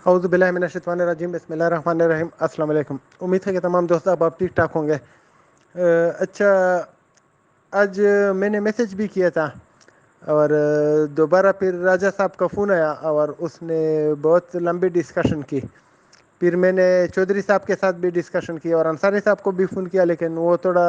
اعوذ باللہ من الشیطان الرجیم بسم اللہ الرحمن الرحیم السلام علیکم. امید ہے کہ تمام دوست آپ ٹھیک ٹھاک ہوں گے. اچھا، آج میں نے میسج بھی کیا تھا اور دوبارہ پھر راجہ صاحب کا فون آیا اور اس نے بہت لمبی ڈسکشن کی. پھر میں نے چودھری صاحب کے ساتھ بھی ڈسکشن کی اور انصاری صاحب کو بھی فون کیا، لیکن وہ تھوڑا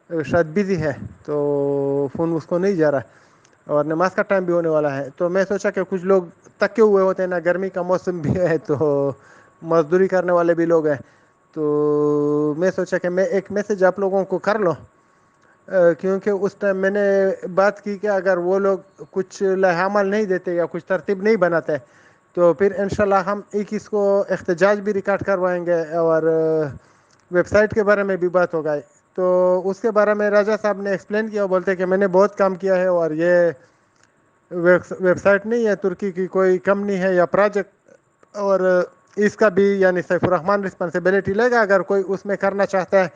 شاید بزی ہے تو فون اس کو نہیں جا رہا اور نماز کا ٹائم بھی ہونے والا ہے. تو میں سوچا کہ کچھ لوگ تکے ہوئے ہوتے ہیں نا، گرمی کا موسم بھی ہے تو مزدوری کرنے والے بھی لوگ ہیں، تو میں سوچا کہ میں ایک میسج آپ لوگوں کو کر لوں، کیونکہ اس ٹائم میں نے بات کی کہ اگر وہ لوگ کچھ لائحہ عمل نہیں دیتے یا کچھ ترتیب نہیں بناتے تو پھر انشاءاللہ ہم اس کو احتجاج بھی ریکارڈ کروائیں گے اور ویب سائٹ کے بارے میں بھی بات ہوگا. تو اس کے بارے میں راجہ صاحب نے ایکسپلین کیا، بولتے کہ میں نے بہت کام کیا ہے اور یہ ویب سائٹ نہیں ہے ترکی کی کوئی کمپنی ہے یا پروجیکٹ، اور اس کا بھی یعنی سیف الرحمان رسپانسبلٹی لے گا اگر کوئی اس میں کرنا چاہتا ہے.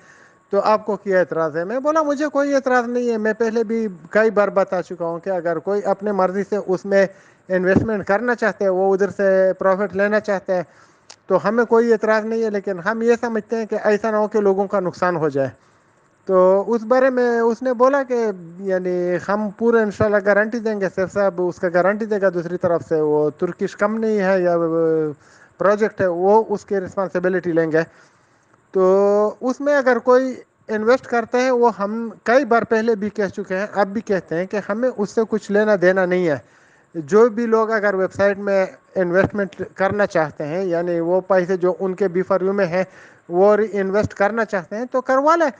تو آپ کو کیا اعتراض ہے؟ میں بولا مجھے کوئی اعتراض نہیں ہے. میں پہلے بھی کئی بار بتا چکا ہوں کہ اگر کوئی اپنے مرضی سے اس میں انویسٹمنٹ کرنا چاہتے ہیں، وہ ادھر سے پروفٹ لینا چاہتے ہیں تو ہمیں کوئی اعتراض نہیں ہے، لیکن ہم یہ سمجھتے ہیں کہ ایسا نہ ہو کہ لوگوں کا نقصان ہو جائے. تو اس بارے میں اس نے بولا کہ یعنی ہم پورے انشاءاللہ گارنٹی دیں گے. سیف صاحب اس کا گارنٹی دے گا، دوسری طرف سے وہ ترکش کمپنی ہے یا پروجیکٹ ہے وہ اس کی رسپانسبلٹی لیں گے. تو اس میں اگر کوئی انویسٹ کرتے ہیں، وہ ہم کئی بار پہلے بھی کہہ چکے ہیں، اب بھی کہتے ہیں کہ ہمیں اس سے کچھ لینا دینا نہیں ہے. جو بھی لوگ اگر ویب سائٹ میں انویسٹمنٹ کرنا چاہتے ہیں، یعنی وہ پیسے جو ان کے بیفریو میں ہے وہ انویسٹ کرنا چاہتے ہیں تو کروا لیں.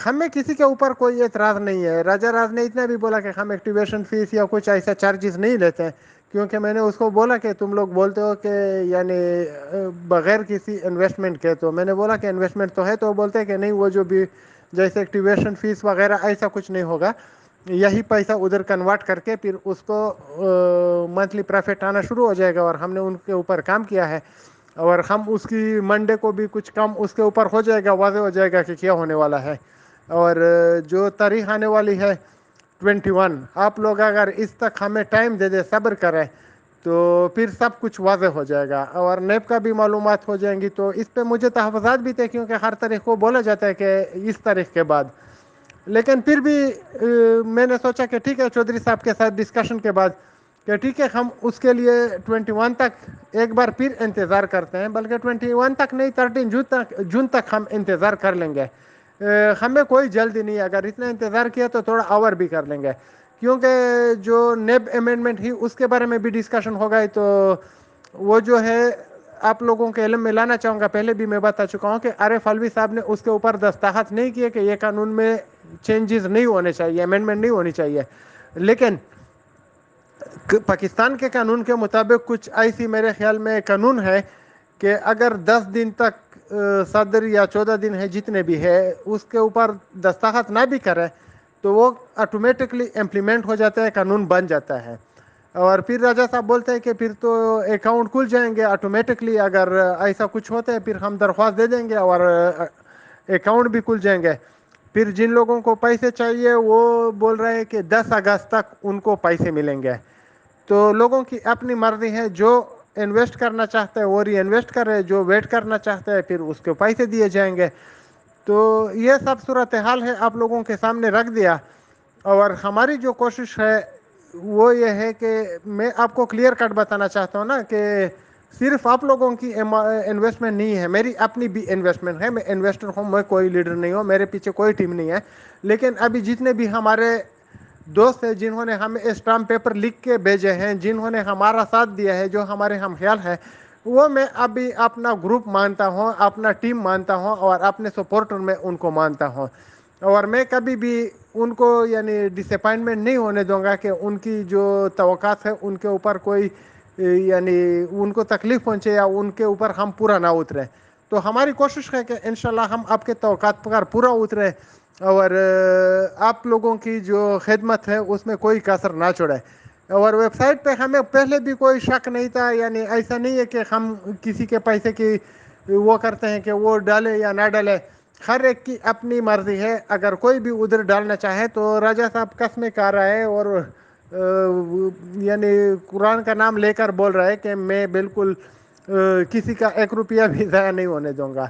ہمیں کسی کے اوپر کوئی اعتراض نہیں ہے. راجہ راج نے اتنا بھی بولا کہ ہم ایکٹیویشن فیس یا کچھ ایسا چارجز نہیں لیتے ہیں، کیونکہ میں نے اس کو بولا کہ تم لوگ بولتے ہو کہ یعنی بغیر کسی انویسٹمنٹ کے، تو میں نے بولا کہ انویسٹمنٹ تو ہے، تو بولتے ہیں کہ نہیں، وہ جو بھی جیسے ایکٹیویشن فیس وغیرہ ایسا کچھ نہیں ہوگا، یہی پیسہ ادھر کنورٹ کر کے پھر اس کو منتھلی پروفٹ آنا شروع ہو جائے گا. اور ہم نے ان کے اوپر کام کیا ہے اور ہم اس کی منڈے کو بھی کچھ کم اس کے اوپر ہو جائے گا، واضح ہو جائے گا کہ کیا ہونے والا ہے. اور جو تاریخ آنے والی ہے 21، آپ لوگ اگر اس تک ہمیں ٹائم دے دے، صبر کریں، تو پھر سب کچھ واضح ہو جائے گا اور نیب کا بھی معلومات ہو جائیں گی. تو اس پہ مجھے تحفظات بھی تھے، کیونکہ ہر تاریخ کو بولا جاتا ہے کہ اس تاریخ کے بعد. لیکن پھر بھی میں نے سوچا کہ ٹھیک ہے، چودھری صاحب کے ساتھ ڈسکشن کے بعد کہ ٹھیک ہے، ہم اس کے لیے 21 تک ایک بار پھر انتظار کرتے ہیں، بلکہ 21 تک نہیں، 13 جون تک ہم انتظار کر لیں گے. ہمیں کوئی جلدی نہیں ہے. اگر اتنا انتظار کیا تو تھوڑا اور بھی کر لیں گے، کیونکہ جو نیب امینڈمنٹ ہی اس کے بارے میں بھی ڈسکشن ہو گئی. تو وہ جو ہے آپ لوگوں کے علم میں لانا چاہوں گا. پہلے بھی میں بتا چکا ہوں کہ عارف الوی صاحب نے اس کے اوپر دستخط نہیں کیے کہ یہ قانون میں چینجز نہیں ہونے چاہیے، امینڈمنٹ نہیں ہونی چاہیے. لیکن پاکستان کے قانون کے مطابق کچھ ایسی میرے خیال میں قانون ہے کہ اگر 10 دن تک صدر یا 14 دن ہے جتنے بھی ہے اس کے اوپر دستخط نہ بھی کرے تو وہ آٹومیٹکلی امپلیمنٹ ہو جاتا ہے، قانون بن جاتا ہے. اور پھر راجہ صاحب بولتے ہیں کہ پھر تو اکاؤنٹ کھل جائیں گے آٹومیٹکلی. اگر ایسا کچھ ہوتا ہے پھر ہم درخواست دے دیں گے اور اکاؤنٹ بھی کھل جائیں گے. پھر جن لوگوں کو پیسے چاہیے وہ بول رہے ہیں کہ 10 اگست تک ان کو پیسے ملیں گے. تو لوگوں کی اپنی مرضی ہے، جو انویسٹ کرنا چاہتا ہے وہ ری انویسٹ کرے، جو ویٹ کرنا چاہتا ہے پھر اس کو پیسے دیے جائیں گے. تو یہ سب صورتحال ہے، آپ لوگوں کے سامنے رکھ دیا. اور ہماری جو کوشش ہے وہ یہ ہے کہ میں آپ کو کلیئر کٹ بتانا چاہتا ہوں نا کہ صرف آپ لوگوں کی انویسٹمنٹ نہیں ہے، میری اپنی بھی انویسٹمنٹ ہے. میں انویسٹر ہوں، میں کوئی لیڈر نہیں ہوں، میرے پیچھے کوئی ٹیم نہیں ہے. لیکن ابھی جتنے بھی ہمارے دوست ہیں جنہوں نے ہمیں اسٹامپ پیپر لکھ کے بھیجے ہیں، جنہوں نے ہمارا ساتھ دیا ہے، جو ہمارے ہم خیال ہیں، وہ میں ابھی اپنا گروپ مانتا ہوں، اپنا ٹیم مانتا ہوں اور اپنے سپورٹر میں ان کو مانتا ہوں. اور میں کبھی بھی ان کو یعنی ڈس اپائنٹمنٹ نہیں ہونے دوں گا کہ ان کی جو توقعات ہے ان کے اوپر کوئی یعنی ان کو تکلیف پہنچے یا ان کے اوپر ہم پورا نہ اتریں. تو ہماری کوشش ہے کہ انشاءاللہ ہم آپ کے توقعات پر پورا اتریں اور آپ لوگوں کی جو خدمت ہے اس میں کوئی کسر نہ چھوڑے. اور ویب سائٹ پہ ہمیں پہلے بھی کوئی شک نہیں تھا، یعنی ایسا نہیں ہے کہ ہم کسی کے پیسے کی وہ کرتے ہیں کہ وہ ڈالے یا نہ ڈالے. ہر ایک کی اپنی مرضی ہے. اگر کوئی بھی ادھر ڈالنا چاہے تو راجہ صاحب قسمیں کھا رہا ہے اور یعنی قرآن کا نام لے کر بول رہا ہے کہ میں بالکل کسی کا 1 روپیہ بھی ضائع نہیں ہونے دوں گا.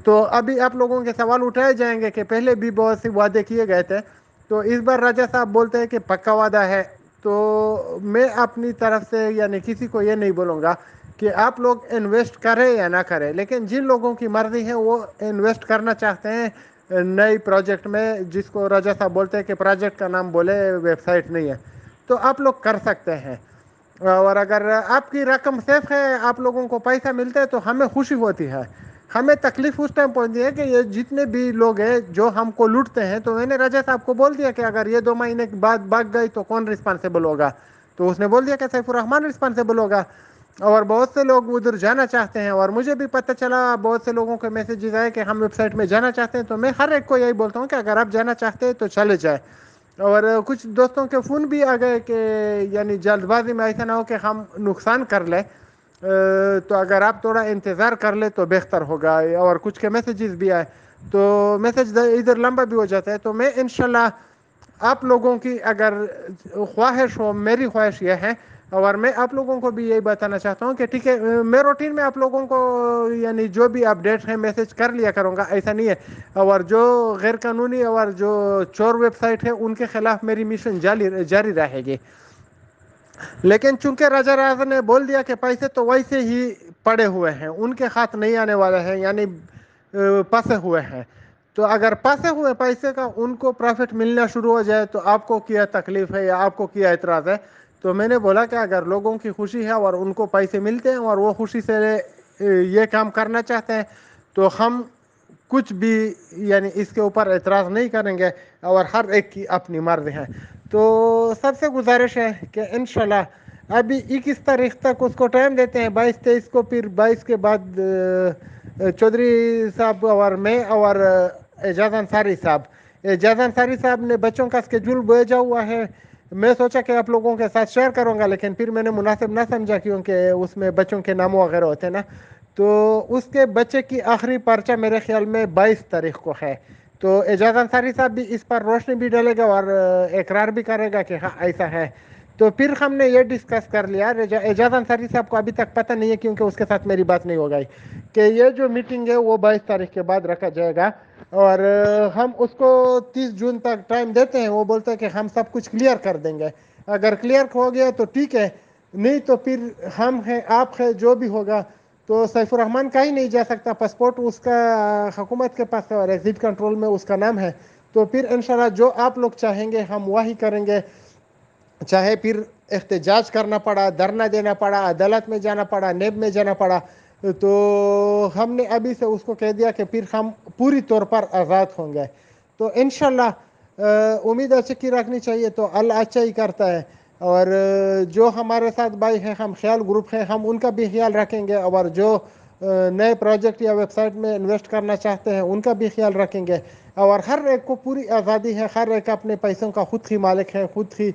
تو ابھی آپ لوگوں کے سوال اٹھائے جائیں گے کہ پہلے بھی بہت سے وعدے کیے گئے تھے, تو اس بار راجہ صاحب بولتے ہیں کہ پکا وعدہ ہے. تو میں اپنی طرف سے یعنی کسی کو یہ نہیں بولوں گا کہ آپ لوگ انویسٹ کریں یا نہ کریں, لیکن جن لوگوں کی مرضی ہے وہ انویسٹ کرنا چاہتے ہیں نئی پروجیکٹ میں, جس کو راجہ صاحب بولتے ہیں کہ پروجیکٹ کا نام بولے, ویب سائٹ نہیں ہے, تو آپ لوگ کر سکتے ہیں. اور اگر آپ کی رقم سیف ہے, آپ لوگوں کو پیسہ ملتا ہے, تو ہمیں خوشی ہوتی ہے. ہمیں تکلیف اس ٹائم پہنچتی ہے کہ یہ جتنے بھی لوگ ہیں جو ہم کو لوٹتے ہیں, تو میں نے راجہ صاحب کو بول دیا کہ اگر یہ 2 مہینے کے بعد بھاگ گئی تو کون رسپانسیبل ہوگا. تو اس نے بول دیا کہ سیف الرحمان رسپانسیبل ہوگا. اور بہت سے لوگ ادھر جانا چاہتے ہیں, اور مجھے بھی پتہ چلا بہت سے لوگوں کے میسیجز آئے کہ ہم ویب سائٹ میں جانا چاہتے ہیں. تو میں ہر ایک کو یہی بولتا ہوں کہ اگر آپ جانا چاہتے ہیں تو چلے جائیں. اور کچھ دوستوں کے فون بھی آ گئے کہ یعنی جلد بازی میں ایسا نہ ہو کہ ہم نقصان کر لیں, تو اگر آپ تھوڑا انتظار کر لیں تو بہتر ہوگا. اور کچھ کے میسیجز بھی آئے, تو میسیج ادھر لمبا بھی ہو جاتا ہے. تو میں انشاءاللہ آپ لوگوں کی اگر خواہش ہو, میری خواہش یہ ہے, اور میں آپ لوگوں کو بھی یہی بتانا چاہتا ہوں کہ ٹھیک ہے, میں روٹین میں آپ لوگوں کو یعنی جو بھی اپڈیٹ ہے میسیج کر لیا کروں گا, ایسا نہیں ہے. اور جو غیر قانونی اور جو چور ویب سائٹ ہے ان کے خلاف میری مشن جاری رہے گی. لیکن چونکہ راجہ راز نے بول دیا کہ پیسے تو ویسے ہی پڑے ہوئے ہیں, ان کے ہاتھ نہیں آنے والے ہیں, یعنی پھنسے ہوئے ہیں. تو اگر پھنسے ہوئے پیسے کا ان کو پروفٹ ملنا شروع ہو جائے تو آپ کو کیا تکلیف ہے یا آپ کو کیا اعتراض ہے. تو میں نے بولا کہ اگر لوگوں کی خوشی ہے اور ان کو پیسے ملتے ہیں اور وہ خوشی سے یہ کام کرنا چاہتے ہیں, تو ہم کچھ بھی یعنی اس کے اوپر اعتراض نہیں کریں گے. اور ہر ایک کی اپنی مرضی ہے. تو سب سے گزارش ہے کہ انشاءاللہ ابھی 21 تاریخ تک اس کو ٹائم دیتے ہیں, 22-23 کو, پھر 22 کے بعد چودھری صاحب اور میں اور اعجاز انصاری صاحب نے بچوں کا اسکیڈول بھیجا ہوا ہے. میں سوچا کہ آپ لوگوں کے ساتھ شیئر کروں گا, لیکن پھر میں نے مناسب نہ سمجھا کیونکہ اس میں بچوں کے نام وغیرہ ہوتے ہیں نا. تو اس کے بچے کی آخری پرچہ میرے خیال میں 22 تاریخ کو ہے. تو اعجاز انصاری صاحب بھی اس پر روشنی بھی ڈالے گا اور اقرار بھی کرے گا کہ ہاں ایسا ہے. تو پھر ہم نے یہ ڈسکس کر لیا, اعجاز انصاری صاحب کو ابھی تک پتہ نہیں ہے کیونکہ اس کے ساتھ میری بات نہیں ہو گئی, کہ یہ جو میٹنگ ہے وہ 22 تاریخ کے بعد رکھا جائے گا. اور ہم اس کو 30 جون تک ٹائم دیتے ہیں. وہ بولتے ہیں کہ ہم سب کچھ کلیئر کر دیں گے. اگر کلیئر ہو گیا تو ٹھیک ہے, نہیں تو پھر ہم ہیں, آپ ہیں, جو بھی ہوگا. تو سیف الرحمان کہیں نہیں جا سکتا, پاسپورٹ اس کا حکومت کے پاس ہے اور ایگزٹ کنٹرول میں اس کا نام ہے. تو پھر انشاءاللہ جو آپ لوگ چاہیں گے ہم وہی کریں گے, چاہے پھر احتجاج کرنا پڑا, دھرنا دینا پڑا, عدالت میں جانا پڑا, نیب میں جانا پڑا. تو ہم نے ابھی سے اس کو کہہ دیا کہ پھر ہم پوری طور پر آزاد ہوں گے. تو انشاءاللہ امید اچھی کی رکھنی چاہیے, تو اللہ اچھا ہی کرتا ہے. اور جو ہمارے ساتھ بھائی ہیں, ہم خیال گروپ ہیں, ہم ان کا بھی خیال رکھیں گے. اور جو نئے پروجیکٹ یا ویب سائٹ میں انویسٹ کرنا چاہتے ہیں ان کا بھی خیال رکھیں گے. اور ہر ایک کو پوری آزادی ہے, ہر ایک اپنے پیسوں کا خود ہی مالک ہے, خود ہی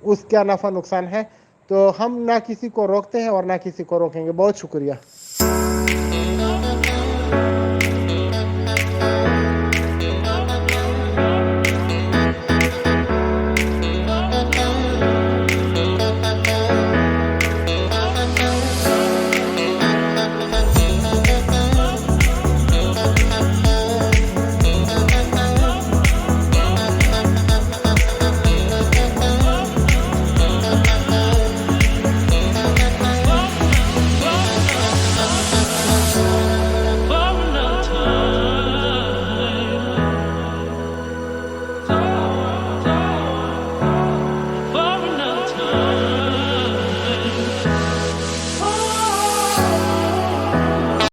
اس کا نفع نقصان ہے. تو ہم نہ کسی کو روکتے ہیں اور نہ کسی کو روکیں گے. بہت شکریہ.